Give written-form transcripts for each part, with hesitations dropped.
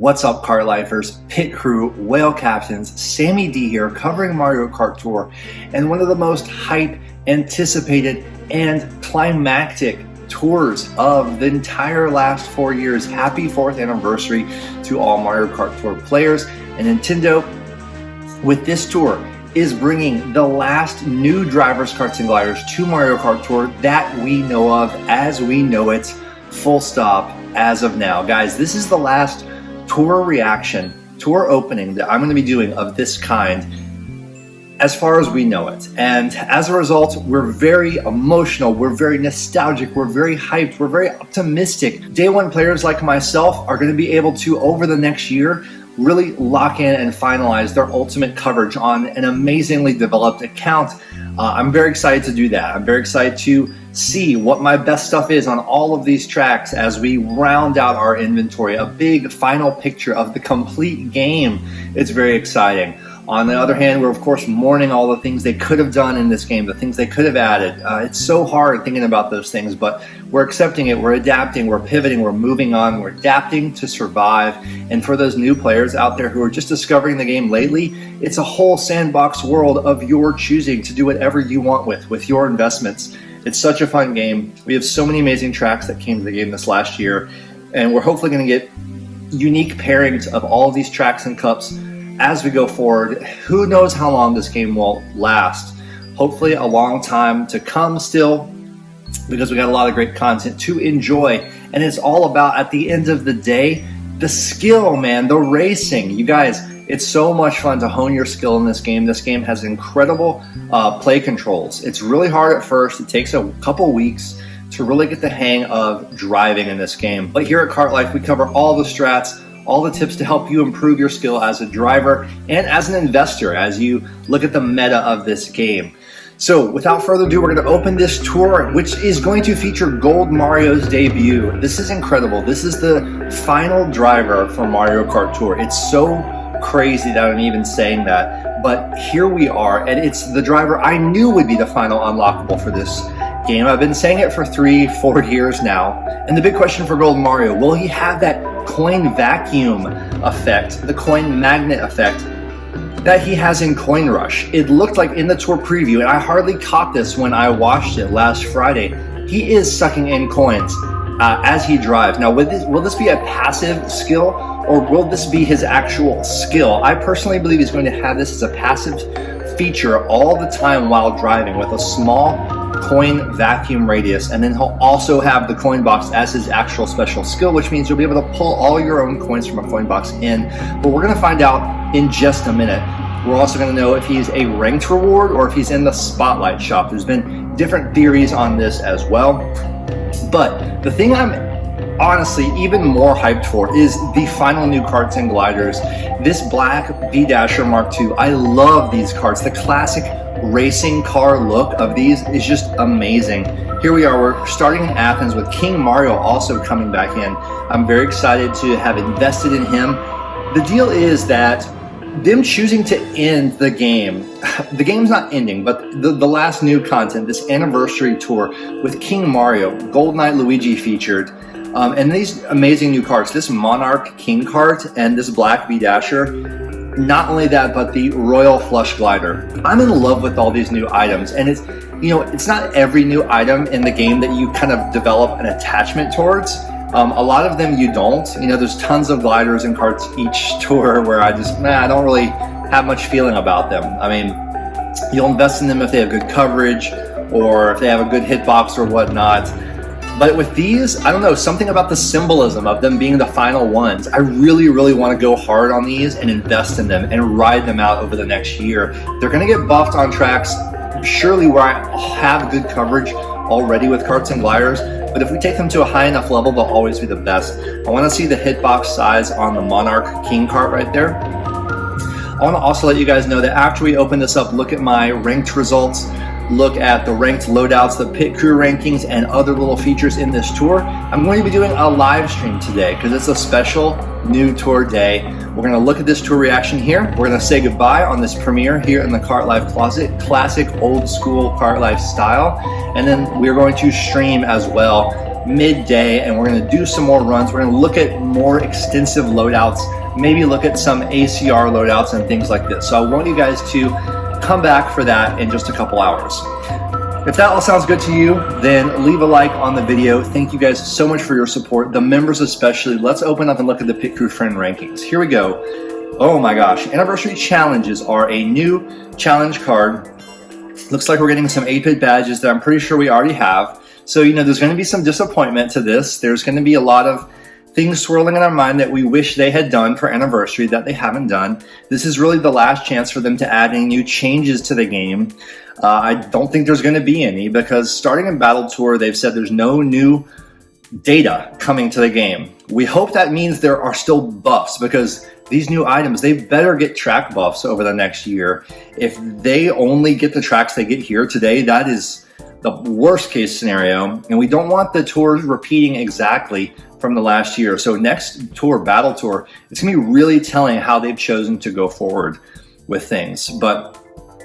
What's up, Kart Lifers, pit crew, whale captains, Sammy D here covering Mario Kart Tour and one of the most hype, anticipated, and climactic tours of the entire last 4 years. Happy 4th anniversary to all Mario Kart Tour players. And Nintendo, with this tour, is bringing the last new drivers, karts, and gliders to Mario Kart Tour that we know of as we know it, full stop, as of now. Guys, this is the last tour reaction, tour opening that I'm going to be doing of this kind as far as we know it. And as a result, we're very emotional, we're very nostalgic, we're very hyped, we're very optimistic. Day one players like myself are going to be able to, over the next year, really lock in and finalize their ultimate coverage on an amazingly developed account. I'm very excited to do that. I'm very excited to see what my best stuff is on all of these tracks as we round out our inventory, a big final picture of the complete game. It's very exciting. On the other hand, we're of course mourning all the things they could have done in this game, the things they could have added. It's so hard thinking about those things, but we're accepting it, we're adapting, we're pivoting, we're moving on, we're adapting to survive. And for those new players out there who are just discovering the game lately, it's a whole sandbox world of your choosing to do whatever you want with your investments. It's such a fun game. We have so many amazing tracks that came to the game this last year, and we're hopefully going to get unique pairings of all of these tracks and cups as we go forward. Who knows how long this game will last? Hopefully a long time to come still, because we got a lot of great content to enjoy. And it's all about, at the end of the day, the skill, man, the racing. You guys, it's so much fun to hone your skill in this game. This game has incredible play controls. It's really hard at first. It takes a couple weeks to really get the hang of driving in this game. But here at Kart Life, we cover all the strats, all the tips to help you improve your skill as a driver and as an investor as you look at the meta of this game. So without further ado, we're going to open this tour, which is going to feature Gold Mario's debut. This is incredible. This is the final driver for Mario Kart Tour. It's so crazy that I'm even saying that, but here we are, and it's the driver I knew would be the final unlockable for this game. I've been saying it for 3-4 years now, and the big question for Gold Mario, will he have that coin vacuum effect, the coin magnet effect that he has in Coin Rush? It looked like in the tour preview, and I hardly caught this when I watched it last Friday, he is sucking in coins as he drives. Now, will this be a passive skill, or will this be his actual skill? I personally believe he's going to have this as a passive feature all the time while driving, with a small coin vacuum radius, and then he'll also have the coin box as his actual special skill, which means you'll be able to pull all your own coins from a coin box in. But we're going to find out in just a minute. We're also going to know if he's a ranked reward or if he's in the spotlight shop. There's been different theories on this as well, but the thing I'm honestly even more hyped for is the final new karts and gliders. This black B-Dasher Mark II, I love these karts. The classic racing car look of these is just amazing. Here we are, we're starting in Athens with King Mario also coming back in. I'm very excited to have invested in him. The deal is that them choosing to end the game, the game's not ending, but the last new content, this anniversary tour with King Mario, Gold Knight Luigi featured, and these amazing new karts, this Monarch King Kart and this Black B-Dasher. Not only that, but the Royal Flush Glider. I'm in love with all these new items, and it's not every new item in the game that you kind of develop an attachment towards. A lot of them you don't. There's tons of gliders and karts each tour where I don't really have much feeling about them. I mean, you'll invest in them if they have good coverage or if they have a good hitbox or whatnot. But with these, I don't know, something about the symbolism of them being the final ones. I really, really want to go hard on these and invest in them and ride them out over the next year. They're going to get buffed on tracks, surely where I have good coverage already with karts and gliders. But if we take them to a high enough level, they'll always be the best. I want to see the hitbox size on the Monarch King Kart right there. I want to also let you guys know that after we open this up, look at my ranked results, look at the ranked loadouts, the pit crew rankings, and other little features in this tour. I'm going to be doing a live stream today because it's a special new tour day. We're going to look at this tour reaction here. We're going to say goodbye on this premiere here in the Kart Life closet, classic old school Kart Life style. And then we're going to stream as well midday, and we're going to do some more runs. We're going to look at more extensive loadouts, maybe look at some ACR loadouts and things like this. So I want you guys to come back for that in just a couple hours. If that all sounds good to you, then leave a like on the video. Thank you guys so much for your support, the members especially. Let's open up and look at the Pit Crew Friend rankings. Here we go. Oh my gosh, Anniversary Challenges are a new challenge card. Looks like we're getting some 8-bit badges that I'm pretty sure we already have. So, you know, there's going to be some disappointment to this. There's going to be a lot of things swirling in our mind that we wish they had done for Anniversary that they haven't done. This is really the last chance for them to add any new changes to the game. I don't think there's going to be any, because starting in Battle Tour, they've said there's no new data coming to the game. We hope that means there are still buffs, because these new items, they better get track buffs over the next year. If they only get the tracks they get here today, that is the worst case scenario, and we don't want the tours repeating exactly from the last year. So next tour, Battle Tour, it's gonna be really telling how they've chosen to go forward with things. But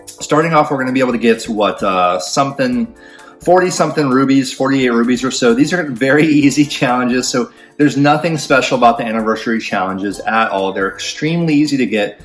starting off, we're gonna be able to get what, 40-something rubies, 48 rubies or so. These are very easy challenges, so there's nothing special about the Anniversary Challenges at all. They're extremely easy to get,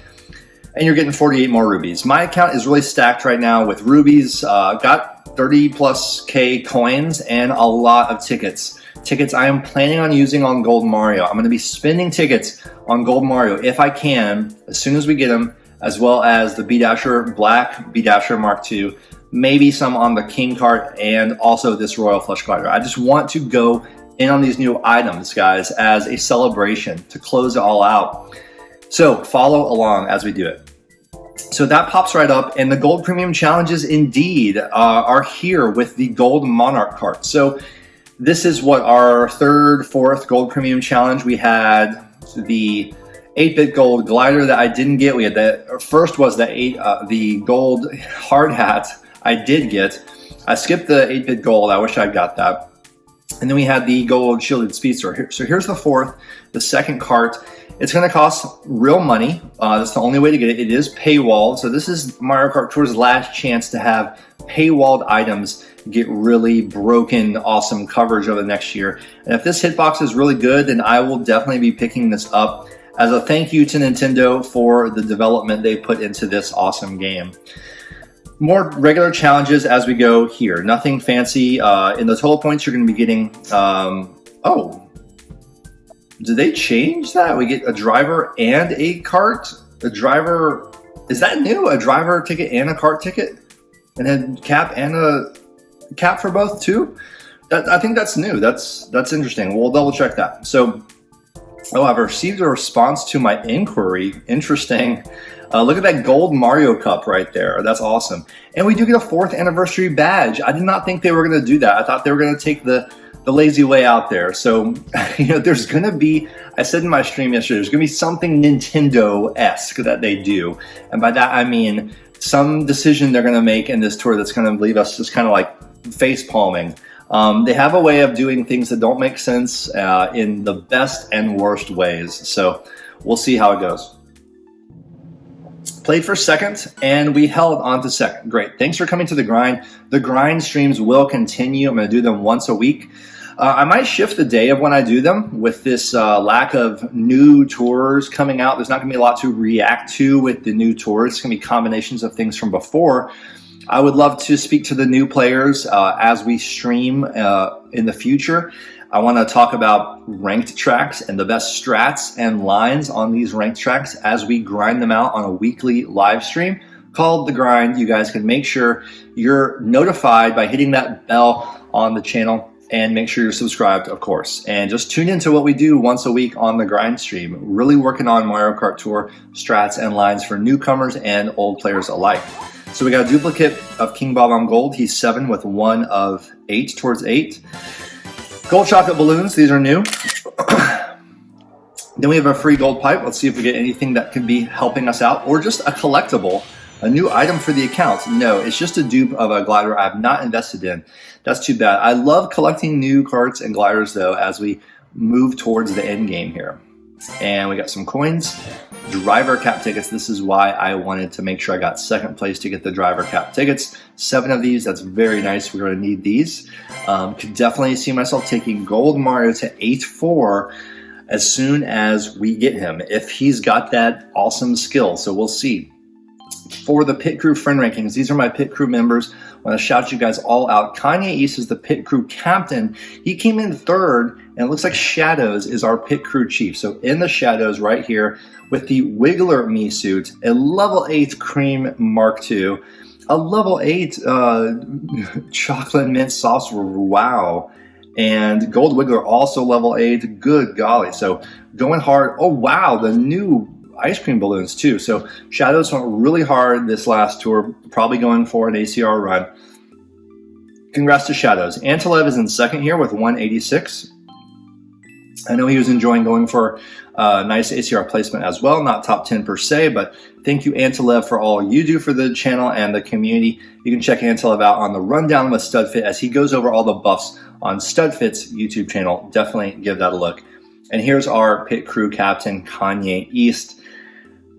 and you're getting 48 more rubies. My account is really stacked right now with rubies, got 30+K coins and a lot of tickets. Tickets I am planning on using on Gold Mario. I'm going to be spending tickets on Gold Mario if I can, as soon as we get them, as well as the B-Dasher Black, B-Dasher Mark II, maybe some on the King Kart, and also this Royal Flush Glider. I just want to go in on these new items, guys, as a celebration to close it all out. So follow along as we do it. So that pops right up, and the Gold Premium Challenges indeed are here with the Gold Monarch cart. So this is what, our third, fourth Gold Premium Challenge. We had the 8-bit gold glider that I didn't get. We had the first was the gold hard hat I did get. I skipped the 8-bit gold. I wish I got that. And then we had the gold shielded speedster. So here's the fourth, the second cart. It's going to cost real money. That's the only way to get it. It is paywalled. So this is Mario Kart Tour's last chance to have paywalled items get really broken, awesome coverage over the next year. And if this hitbox is really good, then I will definitely be picking this up as a thank you to Nintendo for the development they put into this awesome game. More regular challenges as we go here. Nothing fancy. In the total points, you're going to be getting... oh, did they change that? We get a driver and a cart? A driver... Is that new? A driver ticket and a cart ticket? And then cap and a cap for both too? I think that's new. That's interesting. We'll double check that. So, oh, I've received a response to my inquiry. Interesting. Look at that gold Mario Cup right there. That's awesome. And we do get a 4th anniversary badge. I did not think they were going to do that. I thought they were going to take the lazy way out there. So, you know, there's going to be, I said in my stream yesterday, there's going to be something Nintendo-esque that they do. And by that, I mean some decision they're going to make in this tour that's going to leave us just kind of like face palming. They have a way of doing things that don't make sense in the best and worst ways. So we'll see how it goes. Played for second, and we held on to second. Great. Thanks for coming to the grind. The grind streams will continue. I'm going to do them once a week. I might shift the day of when I do them with this lack of new tours coming out. There's not going to be a lot to react to with the new tours. It's going to be combinations of things from before. I would love to speak to the new players as we stream in the future. I want to talk about ranked tracks and the best strats and lines on these ranked tracks as we grind them out on a weekly live stream called The Grind. You guys can make sure you're notified by hitting that bell on the channel, and make sure you're subscribed, of course. And just tune into what we do once a week on the Grind stream. Really working on Mario Kart Tour strats and lines for newcomers and old players alike. So we got a duplicate of King Bob on gold. He's 7 with 1 of 8 towards 8. Gold chocolate balloons, these are new. Then we have a free gold pipe. Let's see if we get anything that could be helping us out, or just a collectible, a new item for the account. No, it's just a dupe of a glider I have not invested in. That's too bad. I love collecting new carts and gliders though as we move towards the end game here. And we got some coins. Driver cap tickets. This is why I wanted to make sure I got second place to get the driver cap tickets. 7 of these. That's very nice. We're going to need these. Could definitely see myself taking Gold Mario to 8-4 as soon as we get him, if he's got that awesome skill. So we'll see. For the Pit Crew friend rankings, these are my Pit Crew members. I want to shout you guys all out. Kanye East is the Pit Crew captain. He came in 3rd, and it looks like Shadows is our Pit Crew chief. So in the shadows right here with the Wiggler Mii suit, a level 8 Cream Mark II, a level 8 Chocolate Mint Saucer, wow. And Gold Wiggler also level 8, good golly. So going hard. Oh wow, the new ice cream balloons too. So Shadows went really hard this last tour, probably going for an ACR run. Congrats to Shadows. Antilev is in 2nd here with 186. I know he was enjoying going for a nice ACR placement as well, not top 10 per se, but thank you Antilev for all you do for the channel and the community. You can check Antilev out on the rundown with StudFit as he goes over all the buffs on StudFit's YouTube channel. Definitely give that a look. And here's our Pit Crew captain, Kanye East.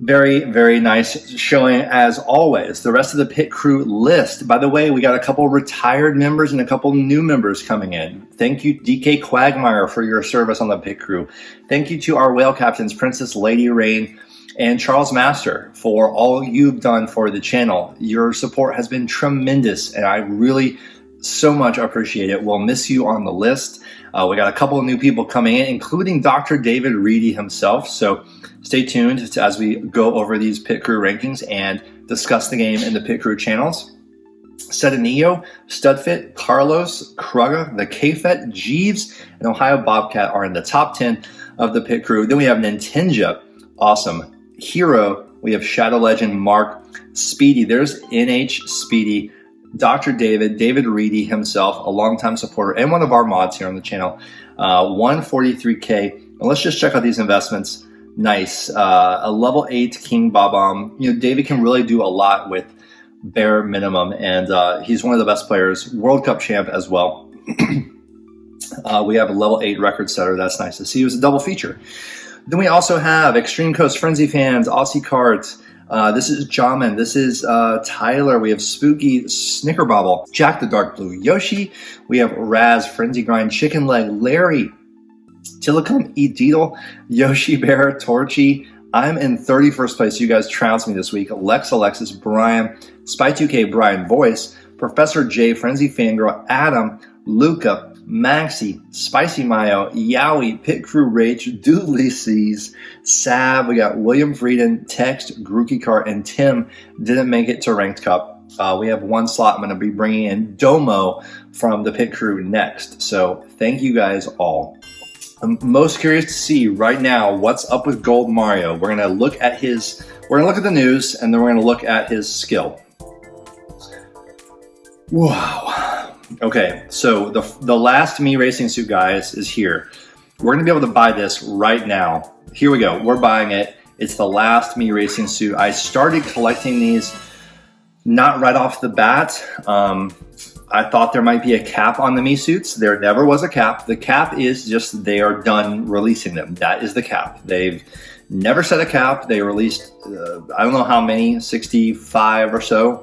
Very, very nice showing as always. The rest of the Pit Crew list. By the way, we got a couple retired members and a couple new members coming in. Thank you, DK Quagmire, for your service on the Pit Crew. Thank you to our whale captains, Princess Lady Rain and Charles Master, for all you've done for the channel. Your support has been tremendous, and I really so much appreciate it. We'll miss you on the list. We got a couple of new people coming in, including Dr. David Reedy himself. So stay tuned as we go over these Pit Crew rankings and discuss the game in the Pit Crew channels. Sedanillo, StudFit, Carlos, Krugga, the K-Fet, Jeeves, and Ohio Bobcat are in the top 10 of the Pit Crew. Then we have Nintenja, awesome. Hero, we have Shadow Legend, Mark, Speedy. There's NH Speedy. Dr. David Reedy himself, a longtime supporter and one of our mods here on the channel, 143K. And let's just check out these investments. Nice. A level 8 King Bob-omb. You know, David can really do a lot with bare minimum, and he's one of the best players. World Cup champ as well. We have a level 8 record setter. That's nice to see. It was a double feature. Then we also have Extreme Coast Frenzy Fans, Aussie Kart. This is Jamin. This is Tyler. We have Spooky Snickerbobble, Jack the Dark Blue, Yoshi. We have Raz, Frenzy Grind, Chicken Leg, Larry, Tillicum, Eat Deedle, Yoshi Bear, Torchy. I'm in 31st place. You guys trounced me this week. Alexis, Brian, Spy2K, Brian Voice, Professor J, Frenzy Fangirl, Adam, Luca, Maxi, Spicy Mayo, Yowie, Pit Crew Rach, Doodley Sav. We got William Frieden, Text, Grookey Kart, and Tim didn't make it to Ranked Cup. We have one slot. I'm going to be bringing in Domo from the Pit Crew next. So thank you guys all. I'm most curious to see right now what's up with Gold Mario. We're going to look at the news, and then we're going to look at his skill. Wow. Okay, so the last Mii Racing suit, guys, is here. We're going to be able to buy this right now. Here we go. We're buying it. It's the last Mii Racing suit. I started collecting these not right off the bat. I thought there might be a cap on the Mii suits. There never was a cap. The cap is just they are done releasing them. That is the cap. They've never set a cap. They released, I don't know how many, 65 or so.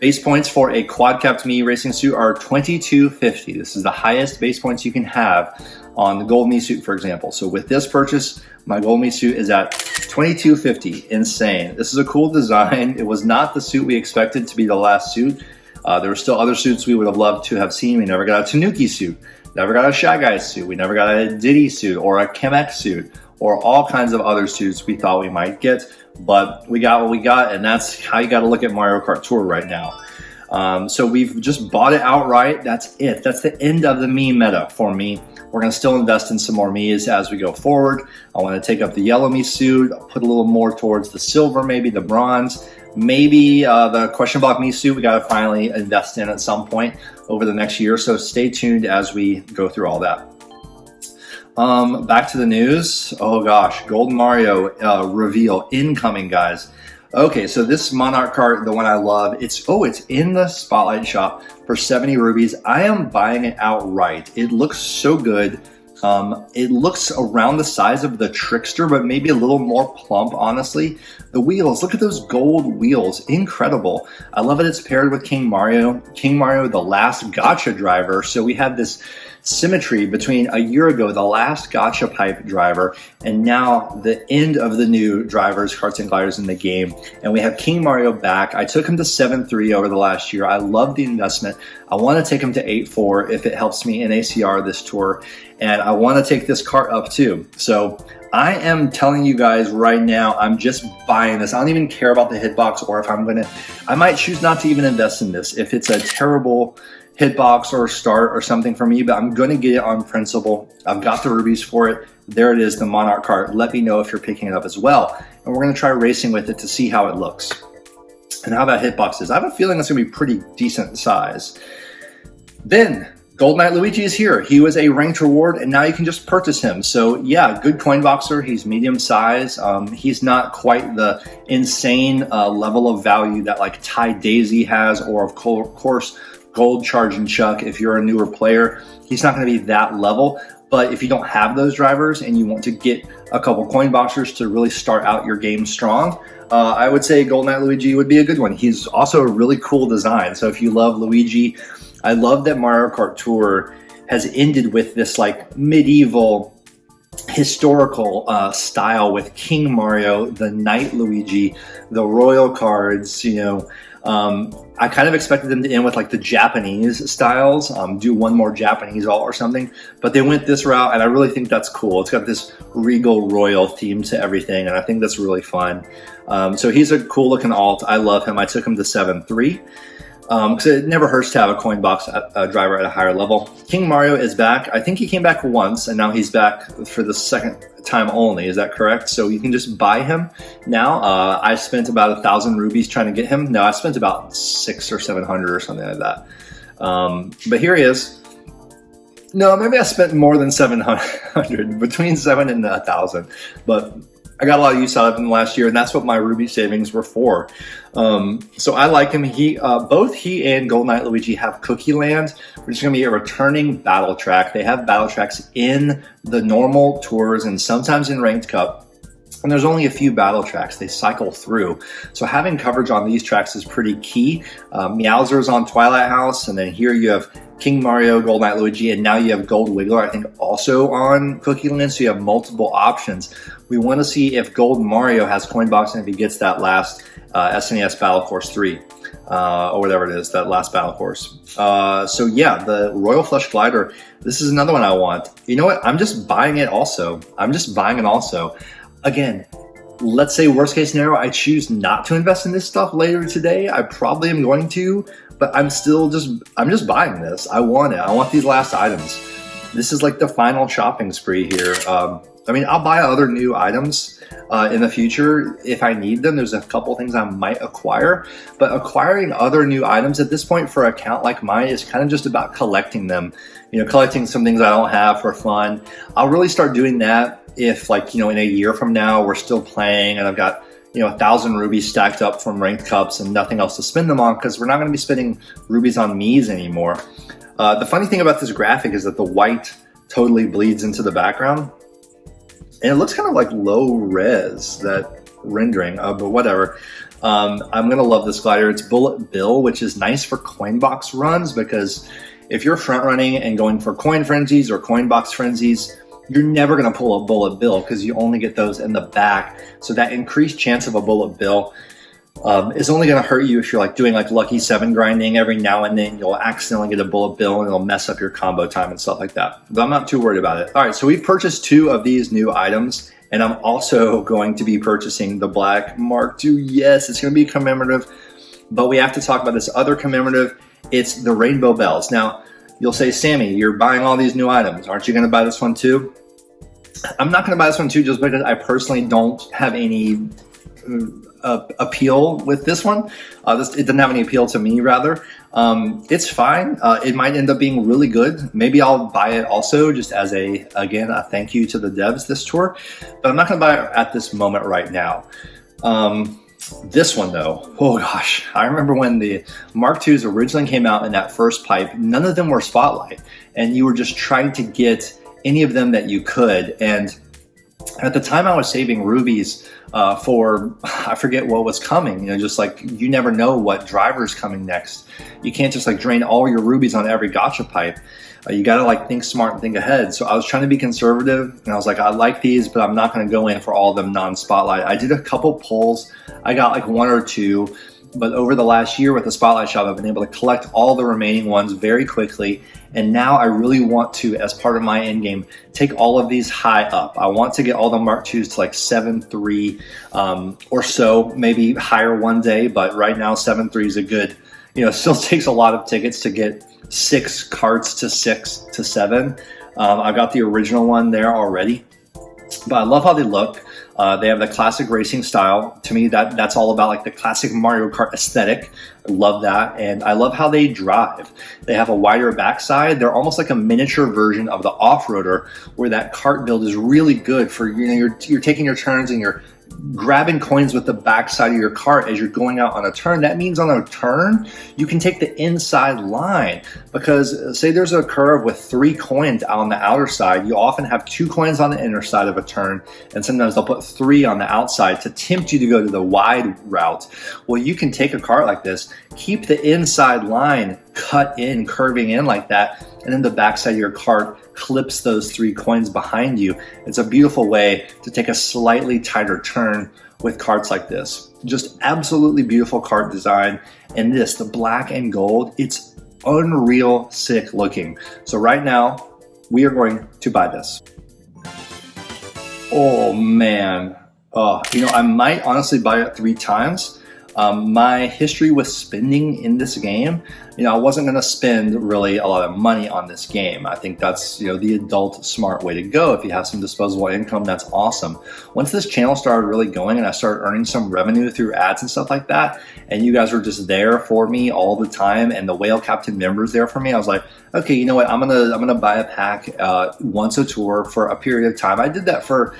Base points for a quad-capped Mii Racing suit are 2250. This is the highest base points you can have on the Gold Mii suit, for example. So with this purchase, my Gold Mii suit is at 2250. Insane. This is a cool design. It was not the suit we expected to be the last suit. There were still other suits we would have loved to have seen. We never got a Tanuki suit, never got a Shy Guy suit, we never got a Diddy suit or a Kemek suit or all kinds of other suits we thought we might get. But we got what we got, and that's how you got to look at Mario Kart Tour right now. So we've just bought it outright. That's it. That's the end of the Mii meta for me. We're going to still invest in some more Miis as we go forward. I want to take up the yellow Mii suit, put a little more towards the silver, maybe the bronze, maybe the question block Mii suit we got to finally invest in at some point over the next year. So stay tuned as we go through all that. Back to the news. Oh gosh, Golden Mario reveal incoming, guys. Okay, so this Monarch cart, the one I love, it's in the Spotlight shop for 70 rubies. I am buying it outright. It looks so good. It looks around the size of the Trickster, but maybe a little more plump, honestly. The wheels, look at those gold wheels, incredible. I love it. It's paired with King Mario, the last gotcha driver. So we have this symmetry between a year ago, the last gotcha pipe driver, and now the end of the new drivers, karts and gliders in the game. And we have King Mario back. I took him to 7.3 over the last year. I love the investment. I want to take him to 8.4 if it helps me in ACR this tour. And I want to take this cart up too. So I am telling you guys right now, I'm just buying this. I don't even care about the hitbox, or if I might choose not to even invest in this if it's a terrible hitbox or start or something for me, but I'm going to get it on principle. I've got the rubies for it. There it is, the Monarch cart. Let me know if you're picking it up as well. And we're going to try racing with it to see how it looks and how that hitbox is. I have a feeling it's going to be pretty decent size. Then Gold Knight Luigi is here. He was a ranked reward, and now you can just purchase him. So yeah, good coin boxer. He's medium size. He's not quite the insane level of value that like Ty Daisy has, or of course Gold Charge and Chuck. If you're a newer player, he's not going to be that level. But if you don't have those drivers and you want to get a couple coin boxers to really start out your game strong, I would say Gold Knight Luigi would be a good one. He's also a really cool design. So if you love Luigi, I love that Mario Kart Tour has ended with this like medieval historical style with King Mario, the Knight Luigi, the royal cards, you know. I kind of expected them to end with like the Japanese styles, do one more Japanese alt or something, but they went this route, and I really think that's cool. It's got this regal royal theme to everything, and I think that's really fun. So he's a cool looking alt. I love him. I took him to 7.3. Because it never hurts to have a coin box driver at a higher level. King Mario is back. I think he came back once, and now he's back for the second time only. Is that correct? So you can just buy him now. I spent about 1,000 rubies trying to get him. No, I spent about 600 or 700 or something like that. But here he is. No, maybe I spent more than 700, between 7 and 1,000. But I got a lot of use out of him last year, and that's what my ruby savings were for. So I like him. Both he and Gold Knight Luigi have Cookie Land, which is going to be a returning battle track. They have battle tracks in the normal tours and sometimes in Ranked Cup. And there's only a few battle tracks. They cycle through. So having coverage on these tracks is pretty key. Meowser's on Twilight House, and then here you have King Mario, Gold Knight Luigi, and now you have Gold Wiggler, I think, also on Cookie Land, so you have multiple options. We want to see if Gold Mario has coin box and if he gets that last SNES Battle Course 3, or whatever it is, that last battle course. So yeah, the Royal Flush Glider, this is another one I want. You know what? I'm just buying it also. Again, let's say worst case scenario, I choose not to invest in this stuff later today. I probably am going to, but I'm just buying this. I want it. I want these last items. This is like the final shopping spree here. I mean, I'll buy other new items in the future if I need them. There's a couple things I might acquire, but acquiring other new items at this point for an account like mine is kind of just about collecting them. You know, collecting some things I don't have for fun. I'll really start doing that if, like, you know, in a year from now we're still playing and I've got, you know, 1,000 rubies stacked up from ranked cups and nothing else to spend them on, because we're not going to be spending rubies on Miis anymore. The funny thing about this graphic is that the white totally bleeds into the background, and it looks kind of like low res, that rendering, but whatever. I'm going to love this glider. It's Bullet Bill, which is nice for coin box runs, because if you're front running and going for coin frenzies or coin box frenzies, you're never going to pull a Bullet Bill because you only get those in the back. So that increased chance of a Bullet Bill is only going to hurt you if you're like doing like Lucky 7 grinding every now and then. You'll accidentally get a Bullet Bill and it'll mess up your combo time and stuff like that. But I'm not too worried about it. All right, so we've purchased 2 of these new items, and I'm also going to be purchasing the Black Mark II. Yes, it's going to be commemorative, but we have to talk about this other commemorative. It's the Rainbow Bells. Now, you'll say, Sammy, you're buying all these new items. Aren't you going to buy this one too? I'm not going to buy this one too, just because I personally don't have any appeal with this one. It doesn't have any appeal to me, rather. It's fine. It might end up being really good. Maybe I'll buy it also, just as a thank you to the devs this tour. But I'm not going to buy it at this moment right now. This one though, oh gosh, I remember when the Mark IIs originally came out in that first pipe, none of them were Spotlight, and you were just trying to get any of them that you could. And at the time I was saving rubies for, I forget what was coming, you know, just like you never know what driver's coming next. You can't just like drain all your rubies on every gotcha pipe. You got to like think smart and think ahead. So I was trying to be conservative, and I was like, I like these, but I'm not going to go in for all of them non-spotlight. I did a couple pulls. I got like 1 or 2, but over the last year with the Spotlight Shop, I've been able to collect all the remaining ones very quickly. And now I really want to, as part of my end game, take all of these high up. I want to get all the Mark IIs to like 7.3 or so, maybe higher one day. But right now, 7.3 is a good, you know, still takes a lot of tickets to get 6 carts to 6 to 7. I've got the original one there already, but I love how they look. They have the classic racing style. To me, that's all about like the classic Mario Kart aesthetic. I love that. And I love how they drive. They have a wider backside. They're almost like a miniature version of the off-roader, where that kart build is really good for, you know, you're taking your turns and you're grabbing coins with the backside of your cart as you're going out on a turn. That means on a turn, you can take the inside line, because say there's a curve with 3 coins out on the outer side. You often have 2 coins on the inner side of a turn, and sometimes they'll put 3 on the outside to tempt you to go to the wide route. Well, you can take a cart like this, keep the inside line cut in, curving in like that, and then the backside of your cart clips those 3 coins behind you. It's a beautiful way to take a slightly tighter turn with carts like this. Just absolutely beautiful cart design. And this, the black and gold, it's unreal sick looking. So right now, we are going to buy this. Oh man. You know, I might honestly buy it 3 times. My history with spending in this game, you know, I wasn't going to spend really a lot of money on this game. I think that's, you know, the adult smart way to go. If you have some disposable income, that's awesome. Once this channel started really going and I started earning some revenue through ads and stuff like that, and you guys were just there for me all the time, and the Whale Captain members there for me, I was like, okay, you know what, I'm gonna buy a pack once a tour for a period of time. I did that for,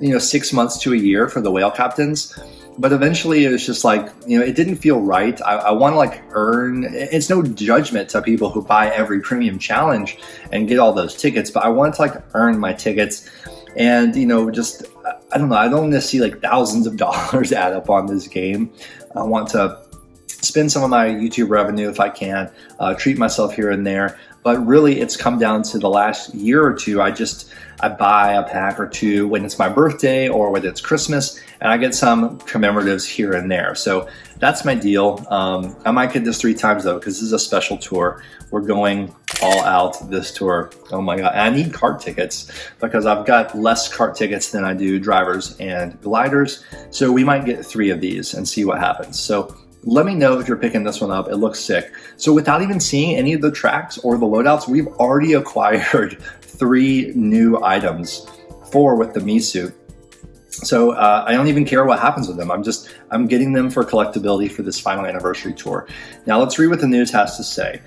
you know, 6 months to a year for the Whale Captains. But eventually it was just like, you know, it didn't feel right. I want to like earn, it's no judgment to people who buy every premium challenge and get all those tickets, but I wanted to like earn my tickets. And, you know, just, I don't know, I don't want to see like thousands of dollars add up on this game. I want to spend some of my YouTube revenue if I can, treat myself here and there. But really, it's come down to the last year or two. I buy a pack or 2 when it's my birthday or when it's Christmas, and I get some commemoratives here and there. So that's my deal. I might get this 3 times though, because this is a special tour. We're going all out this tour. Oh my God. And I need kart tickets because I've got less kart tickets than I do drivers and gliders. So we might get 3 of these and see what happens. So let me know if you're picking this one up. It looks sick. So without even seeing any of the tracks or the loadouts, we've already acquired 3 new items, 4 with the Me suit. So I don't even care what happens with them. I'm getting them for collectability for this final anniversary tour. Now let's read what the news has to say.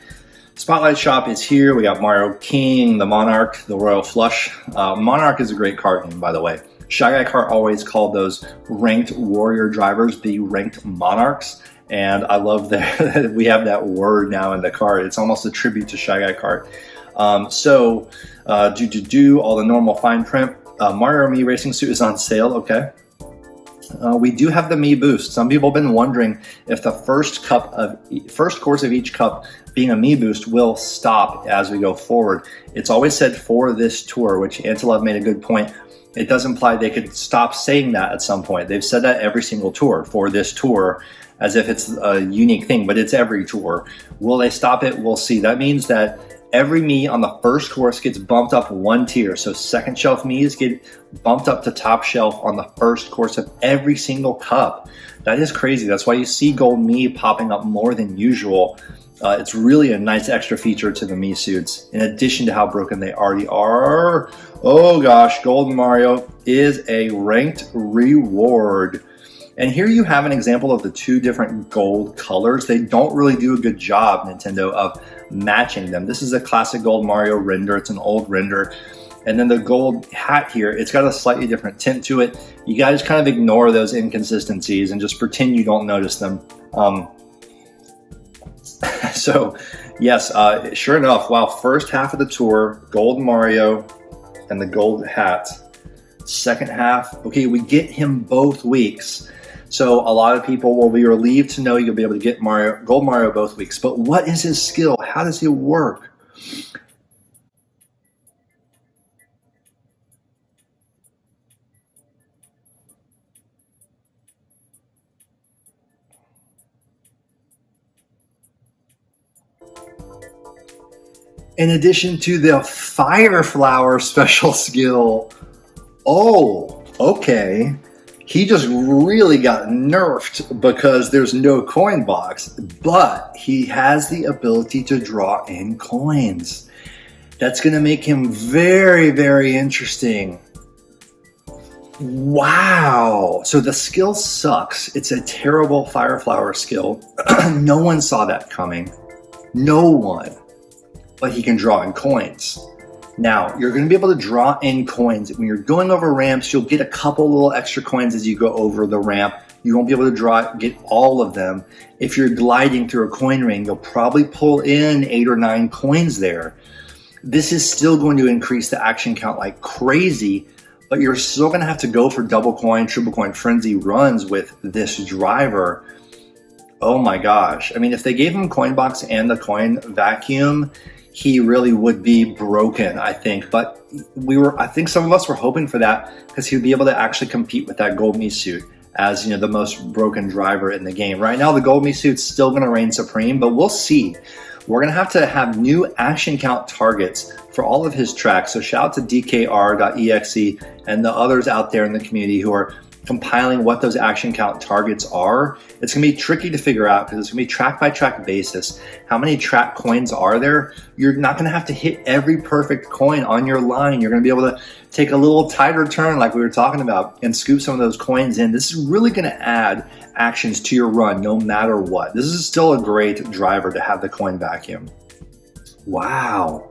Spotlight Shop is here. We got Mario King, the Monarch, the Royal Flush. Monarch is a great card name, by the way. Shy Guy Kart always called those ranked warrior drivers the ranked monarchs. And I love that we have that word now in the card. It's almost a tribute to Shy Guy Kart. All the normal fine print. Mario Me Racing Suit is on sale, okay. We do have the Me Boost. Some people have been wondering if the first course of each cup being a Me Boost will stop as we go forward. It's always said for this tour, which Antelov made a good point. It does imply they could stop saying that at some point. They've said that every single tour, for this tour, as if it's a unique thing, but it's every tour. Will they stop it? We'll see. That means that every Me on the first course gets bumped up 1 tier. So second shelf Me's get bumped up to top shelf on the first course of every single cup. That is crazy. That's why you see gold Me popping up more than usual. It's really a nice extra feature to the Me suits, in addition to how broken they already are. Oh gosh, Golden Mario is a ranked reward. And here you have an example of the 2 different gold colors. They don't really do a good job, Nintendo, of matching them. This is a classic gold Mario render. It's an old render. And then the gold hat here, it's got a slightly different tint to it. You guys kind of ignore those inconsistencies and just pretend you don't notice them. So yes, sure enough, wow, first half of the tour, Gold Mario, and the gold hat. Second half, okay, we get him both weeks. So a lot of people will be relieved to know you'll be able to get Gold Mario both weeks. But what is his skill? How does he work? In addition to the Fire Flower special skill, oh, okay. He just really got nerfed because there's no coin box, but he has the ability to draw in coins. That's going to make him very, very interesting. Wow. So the skill sucks. It's a terrible Fire Flower skill. No one saw that coming. No one. But he can draw in coins. Now, you're going to be able to draw in coins. When you're going over ramps, you'll get a couple little extra coins as you go over the ramp. You won't be able to get all of them. If you're gliding through a coin ring, you'll probably pull in 8 or 9 coins there. This is still going to increase the action count like crazy, but you're still going to have to go for double coin, triple coin frenzy runs with this driver. Oh my gosh. I mean, if they gave him coin box and the coin vacuum, he really would be broken, I think. But I think some of us were hoping for that because he would be able to actually compete with that Gold Me suit as, you know, the most broken driver in the game. Right now, the Gold Me suit's still going to reign supreme, but we'll see. We're going to have new action count targets for all of his tracks. So shout out to DKR.exe and the others out there in the community who are compiling what those action count targets are. It's going to be tricky to figure out because it's going to be track by track basis. How many track coins are there? You're not going to have to hit every perfect coin on your line. You're going to be able to take a little tighter turn like we were talking about and scoop some of those coins in. This is really going to add actions to your run no matter what. This is still a great driver to have the coin vacuum. Wow.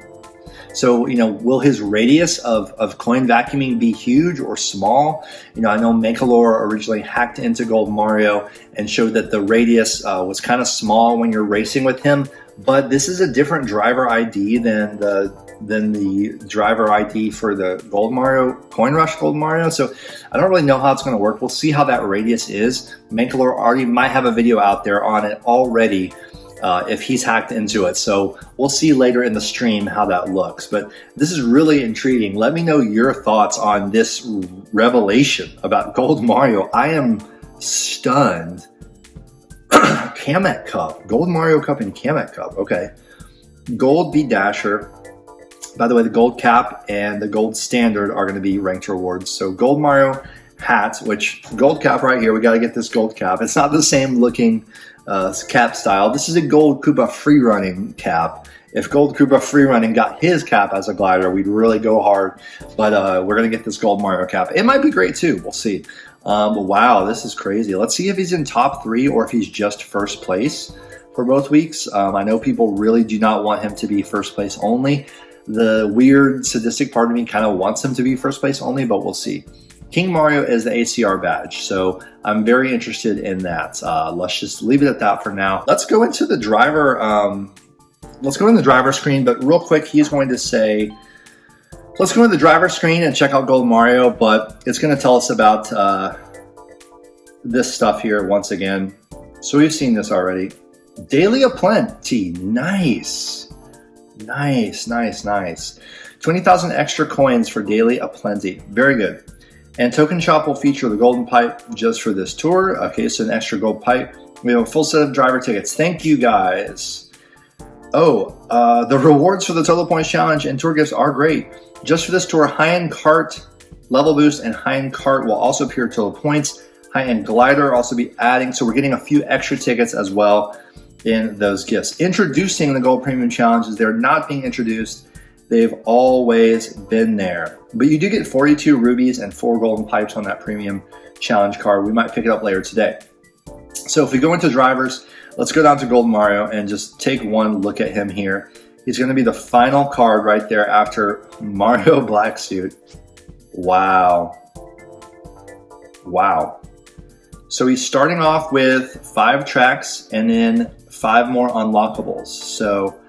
So, you know, will his radius of coin vacuuming be huge or small? You know, I know Mankalore originally hacked into Gold Mario and showed that the radius was kind of small when you're racing with him, but this is a different driver ID than the driver ID for the Gold Mario, Coin Rush Gold Mario. So I don't really know how it's going to work. We'll see how that radius is. Mankalore already might have a video out there on it already. If he's hacked into it. So we'll see later in the stream how that looks. But this is really intriguing. Let me know your thoughts on this revelation about Gold Mario. I am stunned. Kamek Cup. Gold Mario Cup and Kamek Cup. Okay. Gold B Dasher. By the way, the Gold Cap and the Gold Standard are going to be ranked rewards. So Gold Mario hat, which Gold Cap right here. We got to get this Gold Cap. It's not the same looking cap style. This is a Gold Koopa free running cap. If Gold Koopa free running got his cap as a glider, we'd really go hard. But we're gonna get this Gold Mario cap. It might be great too. We'll see. But wow, this is crazy. Let's see if he's in top 3 or if he's just first place for both weeks. I know people really do not want him to be first place only. The weird sadistic part of me kind of wants him to be first place only, but we'll see. King Mario is the ACR badge, so I'm very interested in that. Let's just leave it at that for now. Let's go into the driver. Let's go in the driver screen, but real quick, he's going to say, let's go in the driver screen and check out Gold Mario, but it's going to tell us about this stuff here once again. So we've seen this already. Daily Aplenty, nice. Nice, nice, nice. 20,000 extra coins for Daily Aplenty, very good. And Token Shop will feature the Golden Pipe just for this tour. Okay, so an extra gold pipe. We have a full set of driver tickets. Thank you, guys. Oh, the rewards for the Total Points Challenge and tour gifts are great. Just for this tour, high-end Kart, level boost, and high-end Kart will also appear Total Points. High-end Glider also be adding, so we're getting a few extra tickets as well in those gifts. Introducing the Gold Premium Challenges. They're not being introduced. They've always been there. But you do get 42 rubies and 4 golden pipes on that premium challenge card. We might pick it up later today. So if we go into drivers, let's go down to Gold Mario and just take one look at him here. He's going to be the final card right there after Mario Black Suit. Wow. Wow. So he's starting off with 5 tracks and then 5 more unlockables. So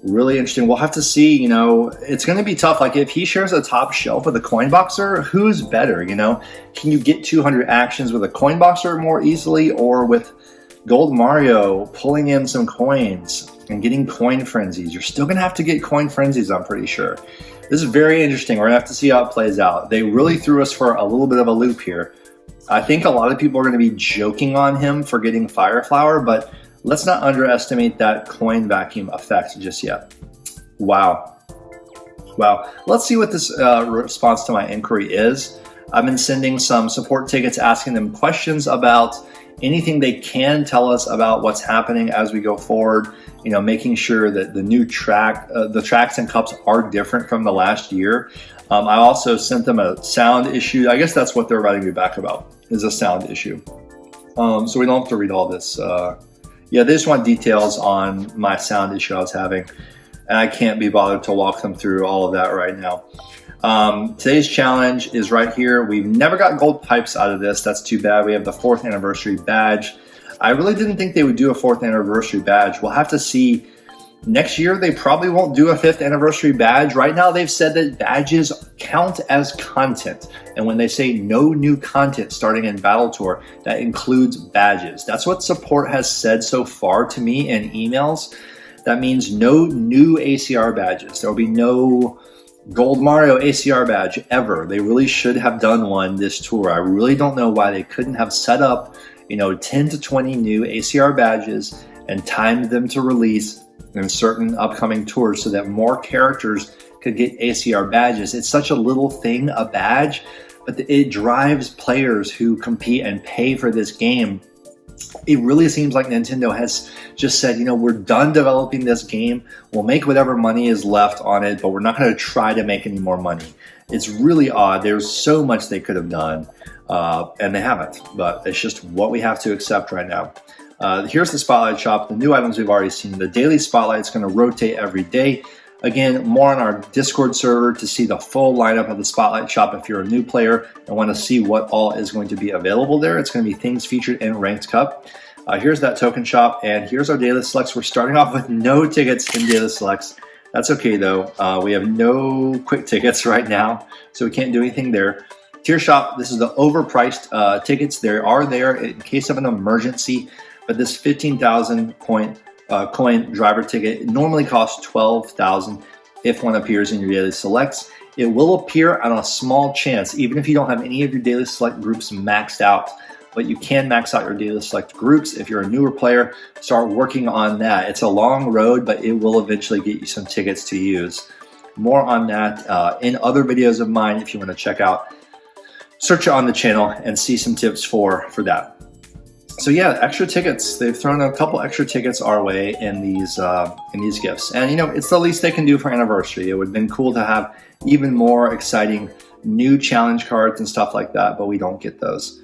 Really interesting. We'll have to see, it's going to be tough. Like if he shares a top shelf with a coin boxer, who's better, Can you get 200 actions with a coin boxer more easily, or with Gold Mario pulling in some coins and getting coin frenzies? You're still going to have to get coin frenzies, I'm pretty sure. This is very interesting. We're going to have to see how it plays out. They really threw us for a little bit of a loop here. I think a lot of people are going to be joking on him for getting Fire Flower, but let's not underestimate that coin vacuum effect just yet. Wow. Let's see what this response to my inquiry is. I've been sending some support tickets asking them questions about anything they can tell us about what's happening as we go forward, making sure that the new the tracks and cups are different from the last year. I also sent them a sound issue. I guess that's what they're writing me back about, is a sound issue. So we don't have to read all this. They just want details on my sound issue I was having, and I can't be bothered to walk them through all of that right now. Today's challenge is right here. We've never got gold pipes out of this. That's too bad. We have the 4th anniversary badge. I really didn't think they would do a 4th anniversary badge. We'll have to see. Next year, they probably won't do a 5th anniversary badge. Right now, they've said that badges count as content. And when they say no new content starting in Battle Tour, that includes badges. That's what support has said so far to me in emails. That means no new ACR badges. There will be no Gold Mario ACR badge ever. They really should have done one this tour. I really don't know why they couldn't have set up, 10 to 20 new ACR badges and timed them to release in certain upcoming tours so that more characters could get ACR badges. It's such a little thing, a badge, but it drives players who compete and pay for this game. It really seems like Nintendo has just said, we're done developing this game. We'll make whatever money is left on it, but we're not going to try to make any more money. It's really odd. There's so much they could have done, and they haven't, but it's just what we have to accept right now. Here's the Spotlight Shop, the new items we've already seen. The daily Spotlight is going to rotate every day. Again, more on our Discord server to see the full lineup of the Spotlight Shop if you're a new player and want to see what all is going to be available there. It's going to be things featured in Ranked Cup. Here's that token shop, and here's our daily selects. We're starting off with no tickets in daily selects. That's okay, though. We have no quick tickets right now, so we can't do anything there. Tier shop, this is the overpriced tickets. They are there in case of an emergency. But this 15,000 point coin driver ticket normally costs 12,000 if one appears in your daily selects. It will appear on a small chance, even if you don't have any of your daily select groups maxed out. But you can max out your daily select groups. If you're a newer player, start working on that. It's a long road, but it will eventually get you some tickets to use. More on that in other videos of mine if you want to check out. Search it on the channel and see some tips for that. So yeah, extra tickets. They've thrown a couple extra tickets our way in these gifts, and it's the least they can do for anniversary. It would have been cool to have even more exciting new challenge cards and stuff like that, but we don't get those.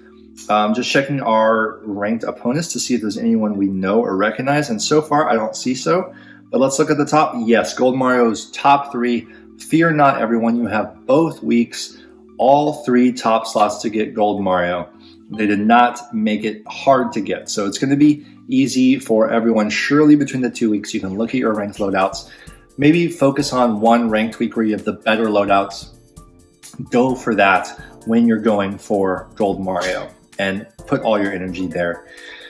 Just checking our ranked opponents to see if there's anyone we know or recognize, and so far I don't see so. But let's look at the top. Yes, Gold Mario's top 3. Fear not, everyone. You have both weeks, all 3 top slots to get Gold Mario. They did not make it hard to get. So it's going to be easy for everyone. Surely between the 2 weeks, you can look at your ranked loadouts. Maybe focus on one ranked week where you have the better loadouts. Go for that when you're going for Gold Mario and put all your energy there.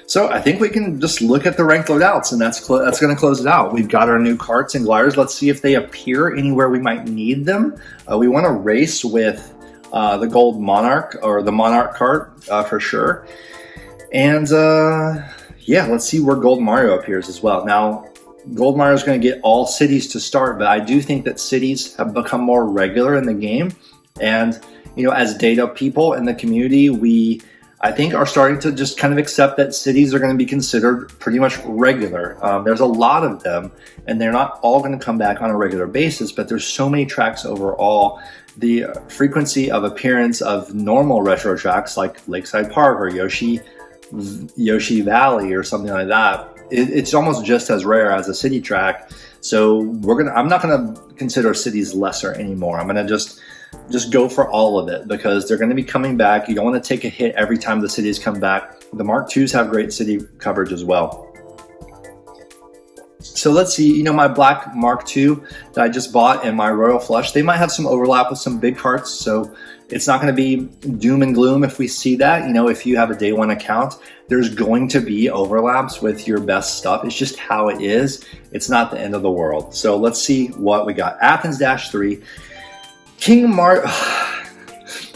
So I think we can just look at the ranked loadouts, and that's going to close it out. We've got our new karts and gliders. Let's see if they appear anywhere we might need them. We want to race with the Gold Monarch or the Monarch cart for sure. And let's see where Gold Mario appears as well. Now, Gold Mario is going to get all cities to start, but I do think that cities have become more regular in the game. And, as data people in the community, I think are starting to just kind of accept that cities are going to be considered pretty much regular. There's a lot of them, and they're not all going to come back on a regular basis, but there's so many tracks overall. The frequency of appearance of normal retro tracks like Lakeside Park or Yoshi Valley or something like that, it's almost just as rare as a city track. So I'm not gonna consider cities lesser anymore. I'm gonna just go for all of it because they're gonna be coming back. You don't want to take a hit every time the cities come back. The Mark IIs have great city coverage as well. So let's see, you know, my black Mark II that I just bought and my Royal Flush, they might have some overlap with some big carts. So it's not going to be doom and gloom if we see that. You know, if you have a day one account, there's going to be overlaps with your best stuff. It's just how it is. It's not the end of the world. So let's see what we got. Athens-3, King Mario,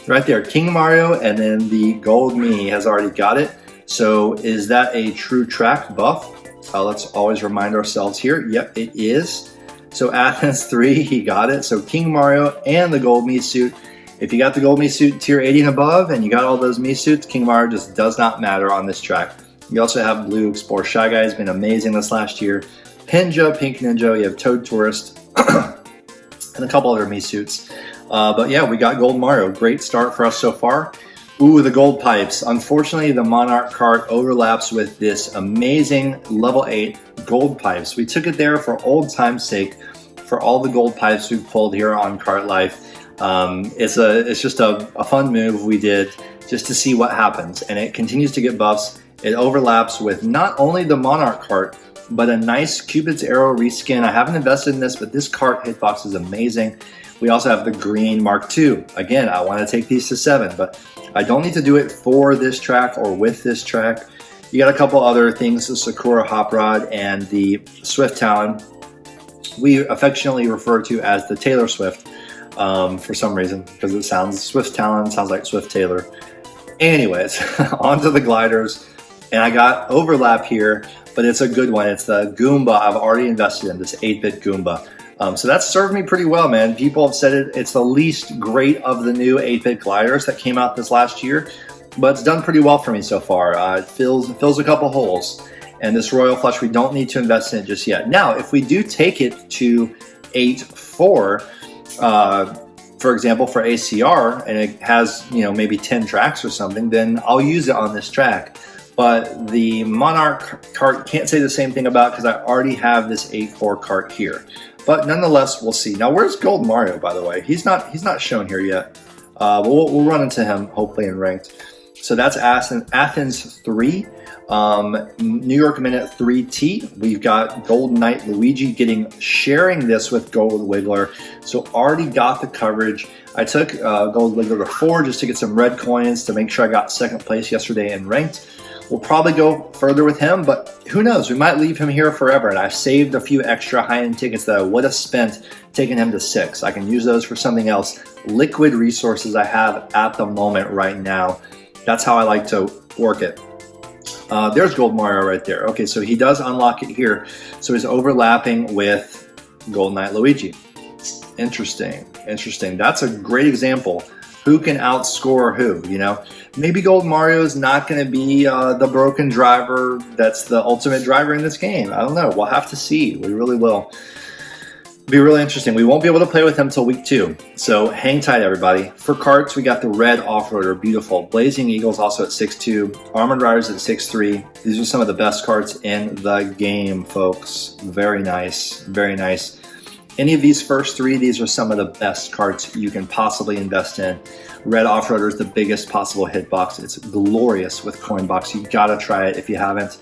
right there, King Mario, and then the Gold Me has already got it. So is that a true track buff? Let's always remind ourselves here. Yep, it is. So Athens-3, he got it. So King Mario and the Gold Me suit. If you got the Gold Me suit tier 80 and above and you got all those Me suits, King Mario just does not matter on this track. You also have Blue Explore Shy Guy, has been amazing this last year. Pinja, Pink Ninja, you have Toad Tourist, and a couple other Me suits. But yeah, we got Gold Mario. Great start for us so far. Ooh, the gold pipes. Unfortunately, the Monarch cart overlaps with this amazing level 8 gold pipes. We took it there for old time's sake for all the gold pipes we've pulled here on Kart Life. It's just a fun move we did just to see what happens, and it continues to get buffs. It overlaps with not only the Monarch cart, but a nice Cupid's Arrow reskin. I haven't invested in this, but this cart hitbox is amazing. We also have the green Mark II. Again, I want to take these to 7, but I don't need to do it for this track or with this track. You got a couple other things, the Sakura Hop Rod and the Swift Talon. We affectionately refer to as the Taylor Swift for some reason, because it sounds, Swift Talon sounds like Swift Taylor. Anyways, onto the gliders. And I got overlap here, but it's a good one. It's the Goomba I've already invested in, this 8-bit Goomba. So that's served me pretty well, man. People have said it's the least great of the new 8-bit gliders that came out this last year, but it's done pretty well for me so far. It fills a couple holes. And this Royal Flush, we don't need to invest in it just yet. Now, if we do take it to 8-4, for example, for ACR, and it has, you know, maybe 10 tracks or something, then I'll use it on this track. But the Monarch cart can't say the same thing about, because I already have this 8-4 cart here. But nonetheless, we'll see. Now, where's Gold Mario, by the way? He's not shown here yet. We'll run into him, hopefully, in ranked. So that's Athens-3. New York Minute 3T. We've got Gold Knight Luigi sharing this with Gold Wiggler. So already got the coverage. I took Gold Wiggler to 4 just to get some red coins to make sure I got second place yesterday in ranked. We'll probably go further with him, but who knows? We might leave him here forever. And I've saved a few extra high-end tickets that I would have spent taking him to 6. I can use those for something else. Liquid resources I have at the moment right now. That's how I like to work it. There's Gold Mario right there. Okay, so he does unlock it here. So he's overlapping with Gold Knight Luigi. Interesting. That's a great example. Who can outscore who, you know? Maybe Gold Mario is not going to be the broken driver that's the ultimate driver in this game. I don't know. We'll have to see. We really will. It'll be really interesting. We won't be able to play with him until week 2. So hang tight, everybody. For carts, we got the red off-roader. Beautiful. Blazing Eagles also at 6'2". Armored Riders at 6'3". These are some of the best carts in the game, folks. Very nice. Very nice. Any of these first 3, these are some of the best carts you can possibly invest in. Red Off-Roader is the biggest possible hitbox. It's glorious with Coinbox. You gotta try it if you haven't.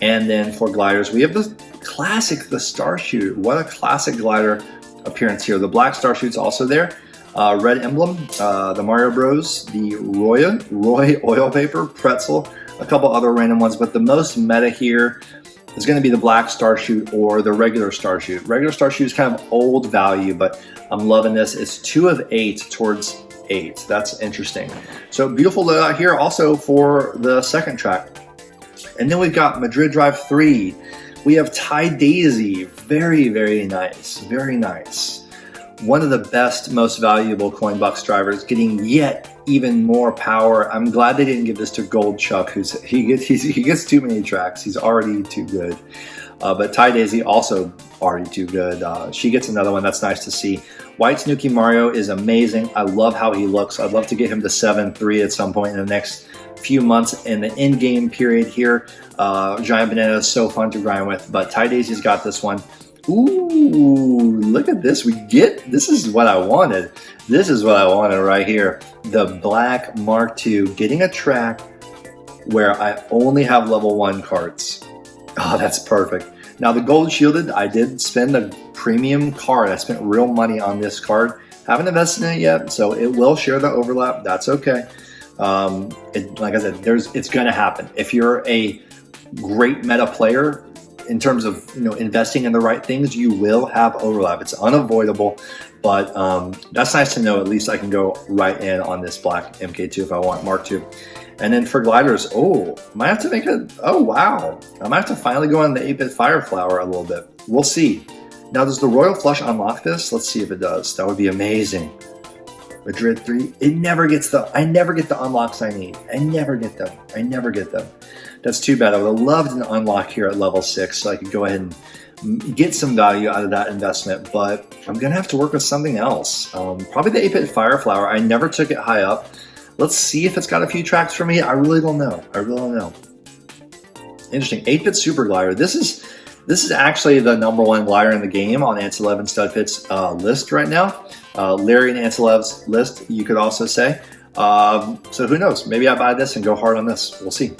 And then for gliders, we have the classic, the Starshoot. What a classic glider appearance here. The black Starshoot's also there. Red Emblem, the Mario Bros, the Roy Oil Paper, Pretzel, a couple other random ones, but the most meta here is going to be the black Starshoot or the regular Starshoot. Regular Starshoot is kind of old value, but I'm loving this. It's 2 of 8 towards 8. That's interesting. So beautiful loadout here also for the second track. And then we've got Madrid Drive 3. We have Ty Daisy. Very, very nice. Very nice. One of the best, most valuable Coinbox drivers, getting yet even more power. I'm glad they didn't give this to Gold Chuck, he gets too many tracks. He's already too good. But Ty Daisy also already too good. She gets another one. That's nice to see. White Snooki Mario is amazing. I love how he looks. I'd love to get him to 7-3 at some point in the next few months in the in-game period here. Giant Banana is so fun to grind with, but Ty Daisy's got this one. Ooh, look at this. This is what I wanted. This is what I wanted right here. The black Mark II, getting a track where I only have level 1 carts. Oh, that's perfect. Now the gold shielded, I did spend a premium card. I spent real money on this card. Haven't invested in it yet, so it will share the overlap. That's okay. Like I said, it's going to happen. If you're a great meta player in terms of investing in the right things, you will have overlap. It's unavoidable, but that's nice to know. At least I can go right in on this black MK2 if I want Mark II. And then for gliders, might have to make a, wow. I might have to finally go on the 8-bit Fireflower a little bit. We'll see. Now, does the Royal Flush unlock this? Let's see if it does. That would be amazing. Madrid 3, I never get the unlocks I need. I never get them. That's too bad. I would have loved an unlock here at level 6 so I could go ahead and get some value out of that investment, but I'm gonna have to work with something else. Probably the 8-bit Fireflower. I never took it high up. Let's see if it's got a few tracks for me. I really don't know. Interesting. 8-bit Super Glider. This is actually the #1 glider in the game on Antilev and StudFit's list right now. Larry and Antilev's list, you could also say. So who knows? Maybe I buy this and go hard on this. We'll see.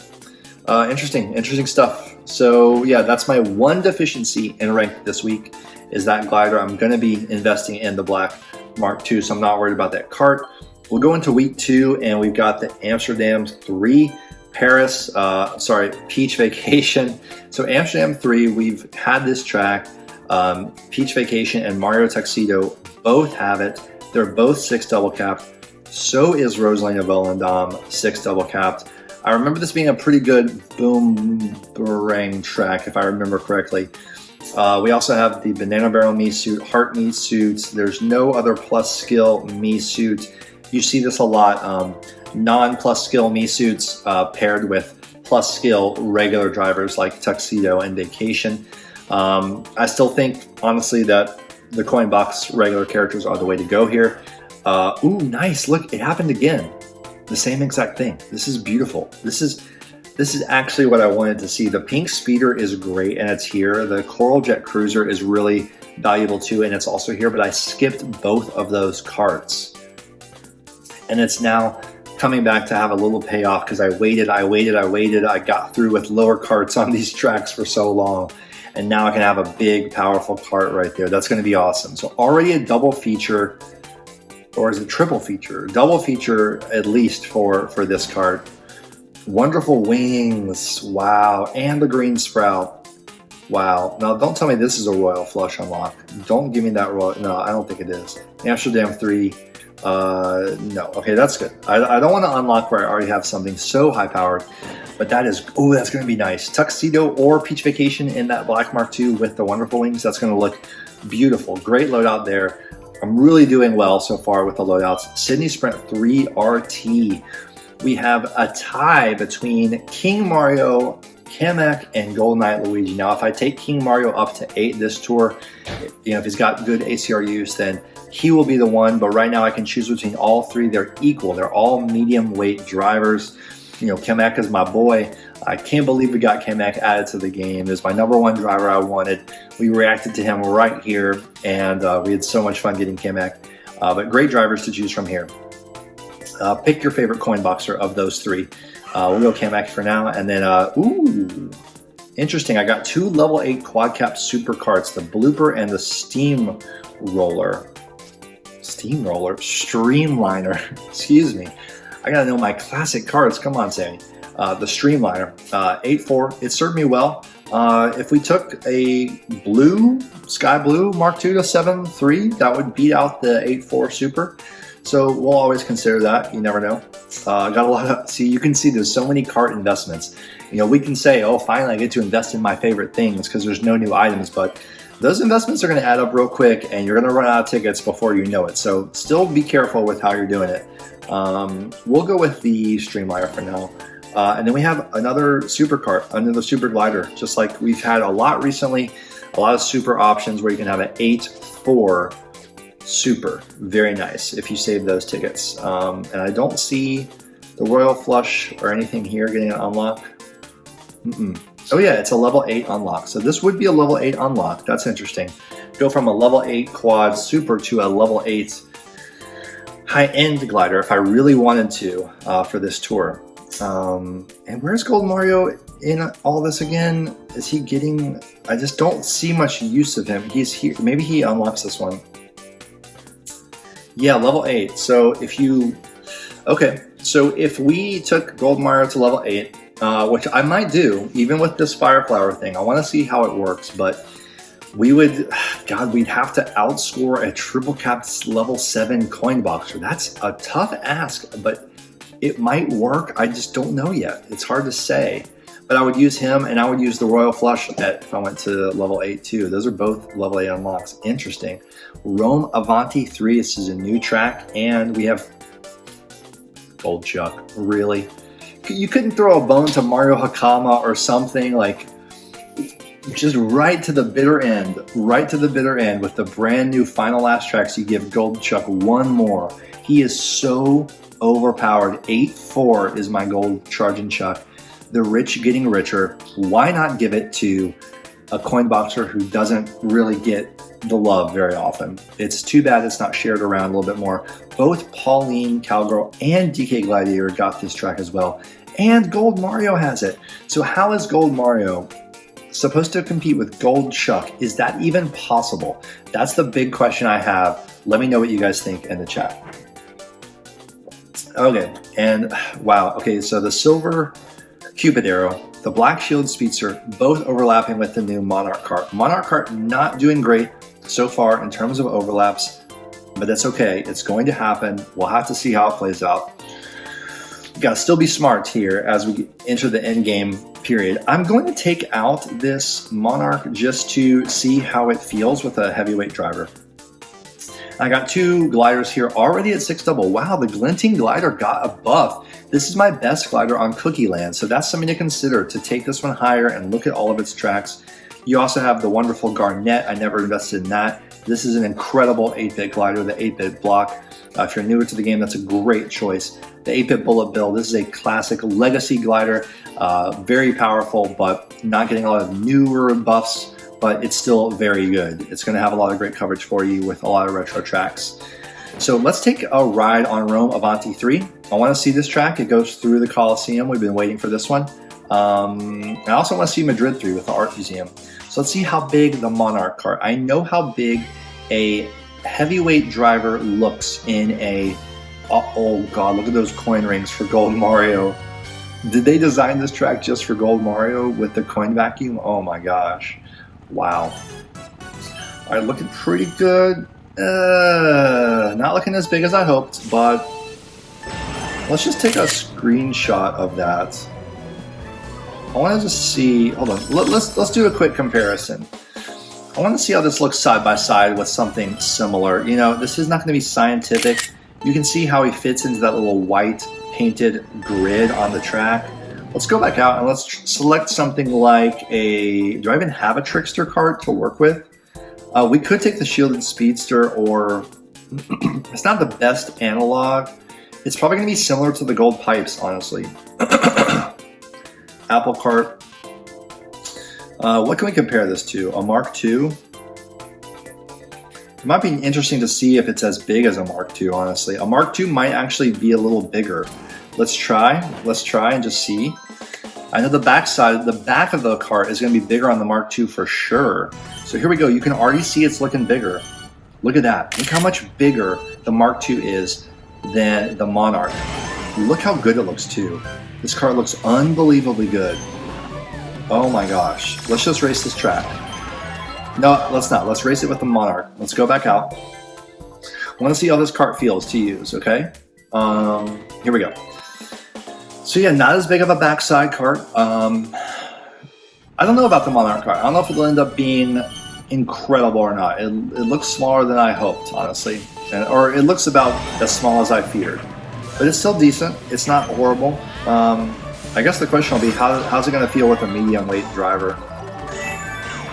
Interesting stuff. So yeah, that's my one deficiency in rank this week is that glider. I'm going to be investing in the black Mark II, so I'm not worried about that Kart. We'll go into week 2, and we've got the Amsterdam 3, Peach Vacation. So Amsterdam 3, we've had this track. Peach Vacation and Mario Tuxedo both have it. They're both 6 double capped. So is Rosalina Volendam 6 double capped. I remember this being a pretty good boomerang track, if I remember correctly. We also have the Banana Barrel Mii suit, Heart Mii suits. There's no other plus skill Mii suit. You see this a lot. Non-plus skill Mii suits paired with plus skill regular drivers like Tuxedo and Vacation. I still think, honestly, that the coin box regular characters are the way to go here. Ooh, nice. Look, it happened again. The same exact thing. This is beautiful. This is actually what I wanted to see. The pink speeder is great, and it's here. The Coral Jet Cruiser is really valuable too, and it's also here, but I skipped both of those carts. And it's now coming back to have a little payoff because I waited. I got through with lower carts on these tracks for so long. And now I can have a big, powerful cart right there. That's going to be awesome. So already a double feature, or is it triple feature? Double feature at least for this cart. Wonderful wings. Wow. And the green sprout. Wow. Now don't tell me this is a Royal Flush unlock. Don't give me that Royal. No, I don't think it is. Amsterdam 3. No. Okay, that's good. I don't want to unlock where I already have something so high powered, but that's going to be nice. Tuxedo or Peach Vacation in that black Mark II with the wonderful wings. That's going to look beautiful. Great loadout there. I'm really doing well so far with the loadouts. Sydney Sprint 3 RT. We have a tie between King Mario, Kamek, and Golden Knight Luigi. Now, if I take King Mario up to 8 this tour, if he's got good ACR use, then he will be the one. But right now I can choose between all 3. They're equal. They're all medium weight drivers. Kamek is my boy. I can't believe we got Kamek added to the game. It was my #1 driver I wanted. We reacted to him right here, and we had so much fun getting Kamek. But great drivers to choose from here. Pick your favorite coin boxer of those 3. We'll go Kamek for now, and then, ooh, interesting. I got 2 level 8 quad cap super carts, the Blooper and the Streamliner. Excuse me. I gotta know my classic cards. Come on, Sammy. The Streamliner, 8-4. It served me well. If we took a sky blue Mark II to 7-3, that would beat out the 8-4 Super. So we'll always consider that. You never know. Got a lot of, you can see there's so many cart investments. We can say, oh, finally I get to invest in my favorite things because there's no new items, but those investments are going to add up real quick and you're going to run out of tickets before you know it. So still be careful with how you're doing it. We'll go with the Streamliner for now. And then we have another super cart, another super glider, just like we've had a lot recently, a lot of super options where you can have an 8-4 super. Very nice if you save those tickets. And I don't see the Royal Flush or anything here getting an unlock. Oh yeah, it's a level 8 unlock. So this would be a level 8 unlock. That's interesting. Go from a level 8 quad super to a level 8 high-end glider if I really wanted to for this tour. And where's Gold Mario in all this again? Is he getting... I just don't see much use of him. He's here. Maybe he unlocks this one. Yeah, level 8. So if you... Okay, so if we took Gold Mario to level 8, which I might do, even with this Fire Flower thing, I want to see how it works, but we would... God, we'd have to outscore a triple capped level 7 coin boxer. That's a tough ask, but it might work. I just don't know yet. It's hard to say. But I would use him, and I would use the Royal Flush if I went to level 8 too. Those are both level 8 unlocks. Interesting. Rome Avanti 3. This is a new track, and we have Gold Chuck. Really? You couldn't throw a bone to Mario Hakama or something, like just right to the bitter end. Right to the bitter end with the brand new Final Last tracks. You give Gold Chuck one more. He is so overpowered. 8-4 is my gold charging Chuck. The rich getting richer. Why not give it to a coin boxer who doesn't really get the love very often? It's too bad it's not shared around a little bit more. Both Pauline Cowgirl and DK Gladiator got this track as well. And Gold Mario has it. So how is Gold Mario supposed to compete with Gold Chuck? Is that even possible? That's the big question I have. Let me know what you guys think in the chat. Okay, and wow. Okay, so the silver Cupid Arrow, the Black Shield Speedster, both overlapping with the new Monarch Kart. Monarch Kart not doing great so far in terms of overlaps, but that's okay. It's going to happen. We'll have to see how it plays out. We've got to still be smart here as we enter the end game period. I'm going to take out this Monarch just to see how it feels with a heavyweight driver. I got two gliders here already at 6 double. Wow, the Glinting glider got a buff. This is my best glider on Cookie Land, so that's something to consider, to take this one higher and look at all of its tracks. You also have the wonderful Garnet. I never invested in that. This is an incredible 8-bit glider, the 8-bit block. If you're newer to the game, that's a great choice. The 8-bit Bullet Bill, this is a classic legacy glider, very powerful, but not getting a lot of newer buffs, but it's still very good. It's going to have a lot of great coverage for you with a lot of retro tracks. So let's take a ride on Rome Avanti 3. I want to see this track. It goes through the Coliseum. We've been waiting for this one. I also want to see Madrid 3 with the Art Museum. So let's see how big the Monarch Kart. I know how big a heavyweight driver looks in a... Oh god, look at those coin rings for Gold Mario. Did they design this track just for Gold Mario with the coin vacuum? Oh my gosh. Wow. All right, looking pretty good. Not looking as big as I hoped, but let's just take a screenshot of that. I want to just see. Hold on. Let's do a quick comparison. I want to see how this looks side by side with something similar. You know, this is not going to be scientific. You can see how he fits into that little white painted grid on the track. Let's go back out and let's select something like a... Do I even have a Trickster Kart to work with? We could take the Shielded Speedster, or... It's not the best analog. It's probably going to be similar to the Gold Pipes, honestly. Apple Kart. What can we compare this to? A Mark II? It might be interesting to see if it's as big as a Mark II, honestly. A Mark II might actually be a little bigger. Let's try and just see. I know the back of the cart is going to be bigger on the Mark II for sure. So here we go. You can already see it's looking bigger. Look at that. Look how much bigger the Mark II is than the Monarch. Look how good it looks too. This cart looks unbelievably good. Oh my gosh. Let's just race this track. No, let's not. Let's race it with the Monarch. Let's go back out. I want to see how this cart feels to use, okay? Here we go. So yeah, not as big of a backside cart. I don't know about the Monarch Kart. I don't know if it'll end up being incredible or not. It looks smaller than I hoped, honestly. Or it looks about as small as I feared. But it's still decent. It's not horrible. I guess the question will be, how's it going to feel with a medium weight driver?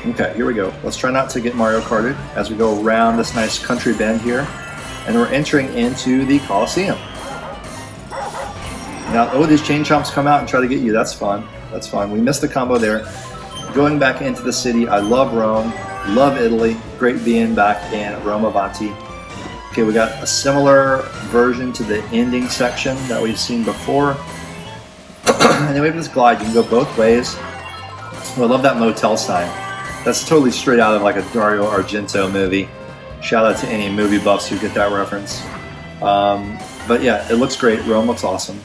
Okay, here we go. Let's try not to get Mario Karted as we go around this nice country bend here. And we're entering into the Coliseum. Now, oh, these chain chomps come out and try to get you. That's fun. That's fun. We missed the combo there. Going back into the city. I love Rome. Love Italy. Great being back in Rome Avanti. Okay, we got a similar version to the ending section that we've seen before. And then we have this glide. You can go both ways. Oh, I love that motel sign. That's totally straight out of like a Dario Argento movie. Shout out to any movie buffs who get that reference. But yeah, it looks great. Rome looks awesome.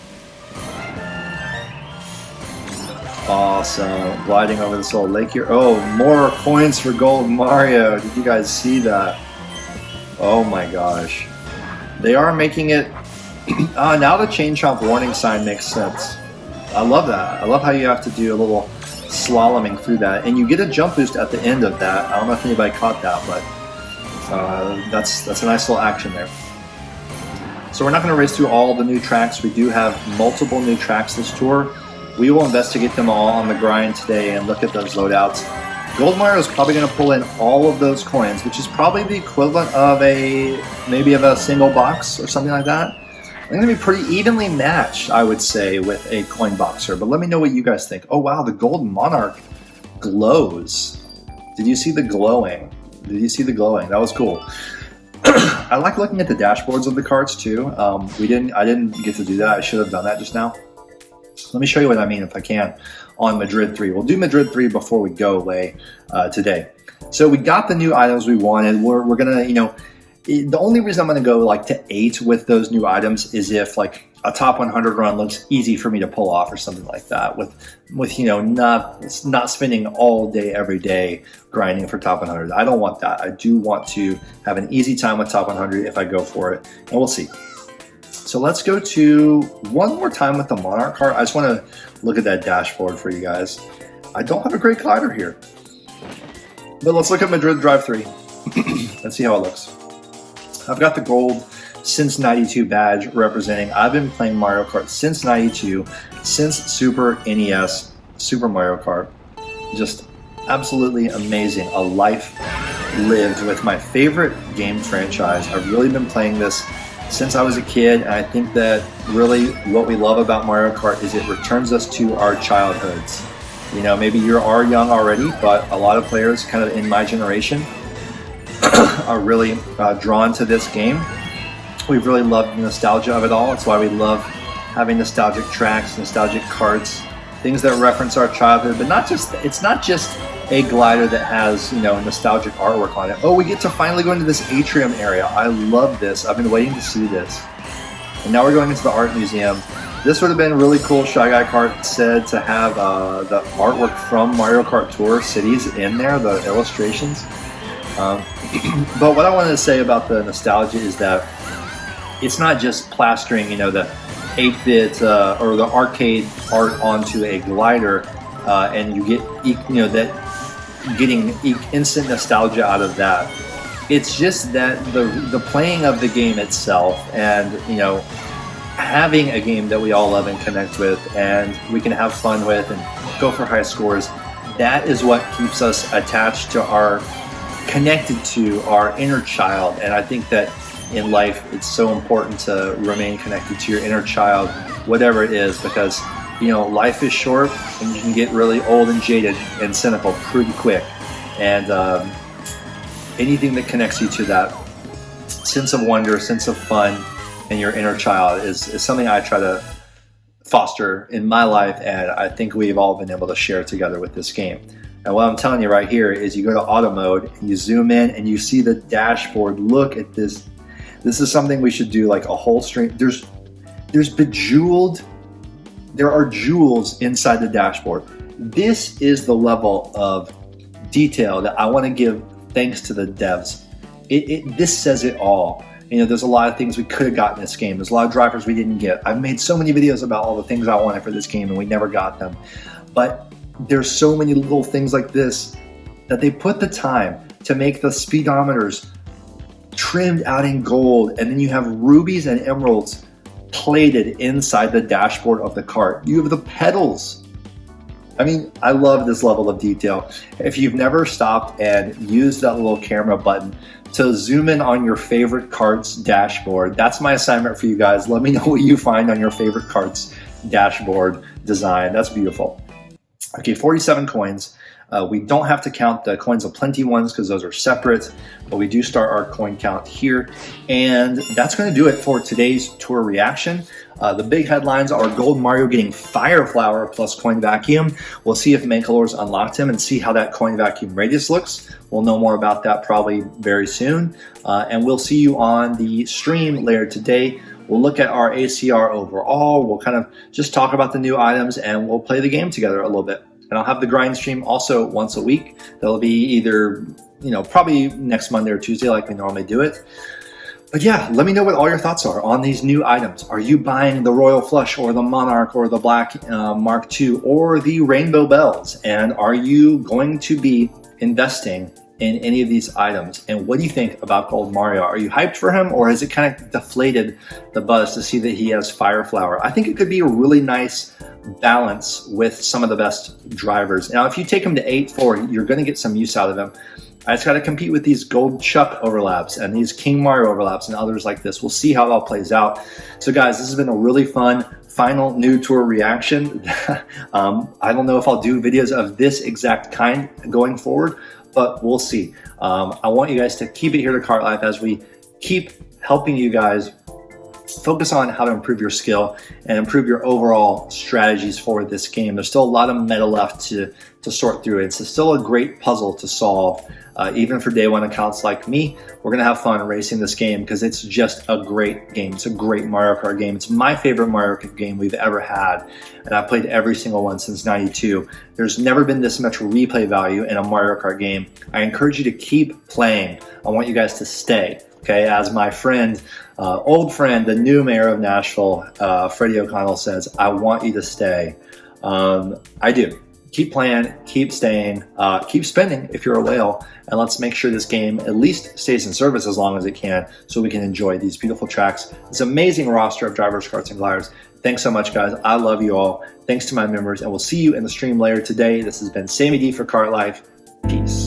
Awesome. Gliding over this little lake here. Oh, more coins for Gold Mario. Did you guys see that? Oh my gosh. They are making it... now the chain chomp warning sign makes sense. I love that. I love how you have to do a little slaloming through that. And you get a jump boost at the end of that. I don't know if anybody caught that, but that's a nice little action there. So we're not going to race through all the new tracks. We do have multiple new tracks this tour. We will investigate them all on the grind today and look at those loadouts. Gold Mario is probably going to pull in all of those coins, which is probably the equivalent of maybe a single box or something like that. They're going to be pretty evenly matched, I would say, with a coin boxer. But let me know what you guys think. Oh wow, the Gold Monarch glows. Did you see the glowing? Did you see the glowing? That was cool. I like looking at the dashboards of the carts too. I didn't get to do that. I should have done that just now. Let me show you what I mean if I can on Madrid 3. We'll do Madrid 3 before we go away today. So we got the new items we wanted. We're gonna, the only reason I'm gonna go like to 8 with those new items is if like a top 100 run looks easy for me to pull off or something like that. With not spending all day every day grinding for top 100. I don't want that. I do want to have an easy time with top 100 if I go for it, and we'll see. So let's go to one more time with the Monarch cart. I just want to look at that dashboard for you guys. I don't have a great glider here, but let's look at Madrid Drive 3. Let's see how it looks. I've got the gold since 92 badge representing. I've been playing Mario Kart since 92, since Super NES, Super Mario Kart. Just absolutely amazing. A life lived with my favorite game franchise. I've really been playing this since I was a kid, and I think that really what we love about Mario Kart is it returns us to our childhoods. Maybe you are young already, but a lot of players kind of in my generation are really drawn to this game. We've really loved the nostalgia of it all. It's why we love having nostalgic tracks, nostalgic carts, things that reference our childhood, but it's not just a glider that has, nostalgic artwork on it. Oh, we get to finally go into this atrium area. I love this. I've been waiting to see this. And now we're going into the art museum. This would have been really cool, Shy Guy Kart said, to have the artwork from Mario Kart Tour cities in there, the illustrations. But what I wanted to say about the nostalgia is that it's not just plastering, the 8-bit or the arcade art onto a glider, and you get, getting instant nostalgia out of that. It's just that the playing of the game itself, and having a game that we all love and connect with, and we can have fun with and go for high scores. That is what keeps us attached to connected to our inner child. And I think that in life, it's so important to remain connected to your inner child, whatever it is, because life is short and you can get really old and jaded and cynical pretty quick. And anything that connects you to that sense of wonder, sense of fun, and your inner child is something I try to foster in my life, and I think we've all been able to share together with this game. And what I'm telling you right here is you go to auto mode, and you zoom in, and you see the dashboard. Look at this. This is something we should do like a whole stream. There's bejeweled. There are jewels inside the dashboard. This is the level of detail that I want to give thanks to the devs. This says it all. There's a lot of things we could have gotten in this game. There's a lot of drivers we didn't get. I've made so many videos about all the things I wanted for this game and we never got them. But there's so many little things like this that they put the time to make the speedometers trimmed out in gold, and then you have rubies and emeralds plated inside the dashboard of the cart. You have the pedals. I love this level of detail. If you've never stopped and used that little camera button to zoom in on your favorite cart's dashboard, that's my assignment for you guys. Let me know what you find on your favorite cart's dashboard design. That's beautiful. Okay, 47 coins. We don't have to count the coins of plenty ones because those are separate, but we do start our coin count here. And that's going to do it for today's tour reaction. The big headlines are Gold Mario getting Fire Flower plus Coin Vacuum. We'll see if Mankalor's unlocked him and see how that Coin Vacuum radius looks. We'll know more about that probably very soon. And we'll see you on the stream later today. We'll look at our ACR overall. We'll kind of just talk about the new items and we'll play the game together a little bit. And I'll have the grind stream also once a week. That'll be either, probably next Monday or Tuesday like we normally do it. But yeah, let me know what all your thoughts are on these new items. Are you buying the Royal Flush or the Monarch or the Black Mark II or the Rainbow Bells? And are you going to be investing in any of these items? And what do you think about Gold Mario? Are you hyped for him, or has it kind of deflated the buzz to see that he has Fire Flower? I think it could be a really nice balance with some of the best drivers. Now, if you take him to 8-4, you're going to get some use out of him. I just got to compete with these Gold Chuck overlaps and these King Mario overlaps and others like this. We'll see how it all plays out. So guys, this has been a really fun final new tour reaction. I don't know if I'll do videos of this exact kind going forward, but we'll see. I want you guys to keep it here to Kart Life as we keep helping you guys focus on how to improve your skill and improve your overall strategies for this game. There's still a lot of meta left to sort through. It's still a great puzzle to solve. Even for day one accounts like me, we're gonna have fun racing this game because it's just a great game. It's a great Mario Kart game. It's my favorite Mario Kart game we've ever had, and I've played every single one since '92. There's never been this much replay value in a Mario Kart game. I encourage you to keep playing. I want you guys to stay. Okay, as my friend, old friend, the new mayor of Nashville, Freddie O'Connell says, I want you to stay. I do. Keep playing, keep staying, keep spending if you're a whale, and let's make sure this game at least stays in service as long as it can so we can enjoy these beautiful tracks, this amazing roster of drivers, karts, and gliders. Thanks so much, guys. I love you all. Thanks to my members, and we'll see you in the stream later today. This has been Sammy D for Kart Life. Peace.